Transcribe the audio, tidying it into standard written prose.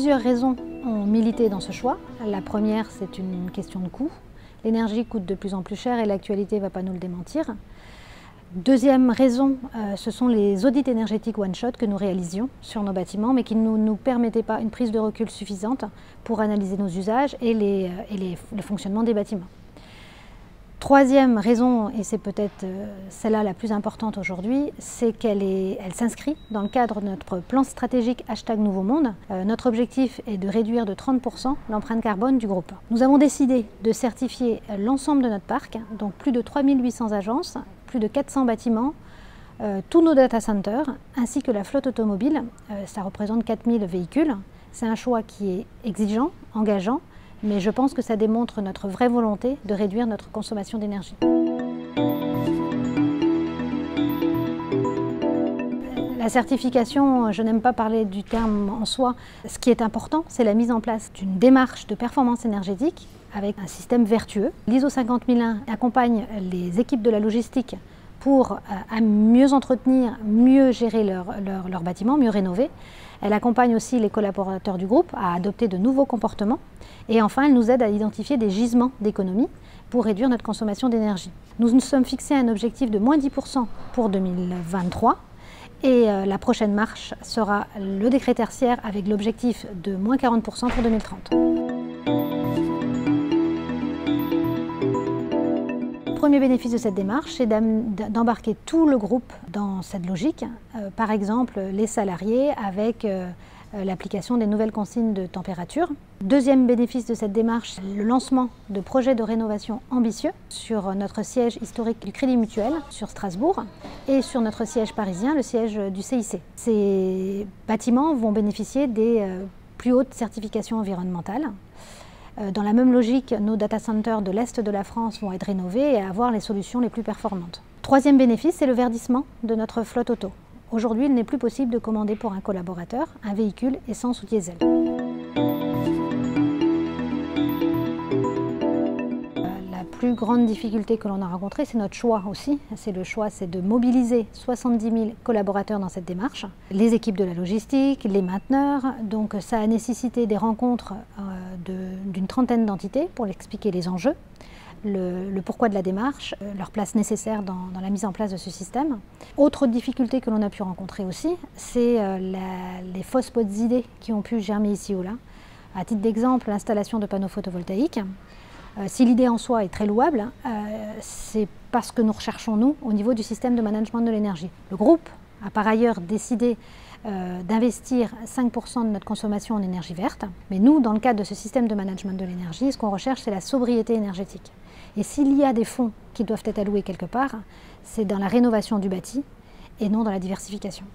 Plusieurs raisons ont milité dans ce choix. La première, c'est une question de coût. L'énergie coûte de plus en plus cher et l'actualité ne va pas nous le démentir. Deuxième raison, ce sont les audits énergétiques one-shot que nous réalisions sur nos bâtiments, mais qui ne nous permettaient pas une prise de recul suffisante pour analyser nos usages et le fonctionnement des bâtiments. Troisième raison, et c'est peut-être celle-là la plus importante aujourd'hui, c'est qu'elle s'inscrit dans le cadre de notre plan stratégique #Nouveau Monde. Notre objectif est de réduire de 30% l'empreinte carbone du groupe. Nous avons décidé de certifier l'ensemble de notre parc, donc plus de 3800 agences, plus de 400 bâtiments, tous nos data centers, ainsi que la flotte automobile. Ça représente 4000 véhicules. C'est un choix qui est exigeant, engageant, mais je pense que ça démontre notre vraie volonté de réduire notre consommation d'énergie. La certification, je n'aime pas parler du terme en soi. Ce qui est important, c'est la mise en place d'une démarche de performance énergétique avec un système vertueux. L'ISO 50001 accompagne les équipes de la logistique pour mieux entretenir, mieux gérer leurs bâtiments, mieux rénover. Elle accompagne aussi les collaborateurs du groupe à adopter de nouveaux comportements. Et enfin, elle nous aide à identifier des gisements d'économie pour réduire notre consommation d'énergie. Nous nous sommes fixés un objectif de moins 10% pour 2023. Et la prochaine marche sera le décret tertiaire avec l'objectif de moins 40% pour 2030. Le premier bénéfice de cette démarche, c'est d'embarquer tout le groupe dans cette logique. Par exemple, les salariés avec l'application des nouvelles consignes de température. Deuxième bénéfice de cette démarche, le lancement de projets de rénovation ambitieux sur notre siège historique du Crédit Mutuel, sur Strasbourg, et sur notre siège parisien, le siège du CIC. Ces bâtiments vont bénéficier des plus hautes certifications environnementales. Dans la même logique, nos data centers de l'Est de la France vont être rénovés et avoir les solutions les plus performantes. Troisième bénéfice, c'est le verdissement de notre flotte auto. Aujourd'hui, il n'est plus possible de commander pour un collaborateur un véhicule essence ou diesel. La plus grande difficulté que l'on a rencontrée, c'est notre choix aussi. C'est de mobiliser 70 000 collaborateurs dans cette démarche. Les équipes de la logistique, les mainteneurs. Donc ça a nécessité des rencontres d'une trentaine d'entités pour expliquer les enjeux, le pourquoi de la démarche, leur place nécessaire dans la mise en place de ce système. Autre difficulté que l'on a pu rencontrer aussi, c'est les fausses bonnes idées qui ont pu germer ici ou là. À titre d'exemple, l'installation de panneaux photovoltaïques. Si l'idée en soi est très louable, c'est parce que nous recherchons, nous, au niveau du système de management de l'énergie. Le groupe a par ailleurs décidé d'investir 5% de notre consommation en énergie verte. Mais nous, dans le cadre de ce système de management de l'énergie, ce qu'on recherche, c'est la sobriété énergétique. Et s'il y a des fonds qui doivent être alloués quelque part, c'est dans la rénovation du bâti et non dans la diversification.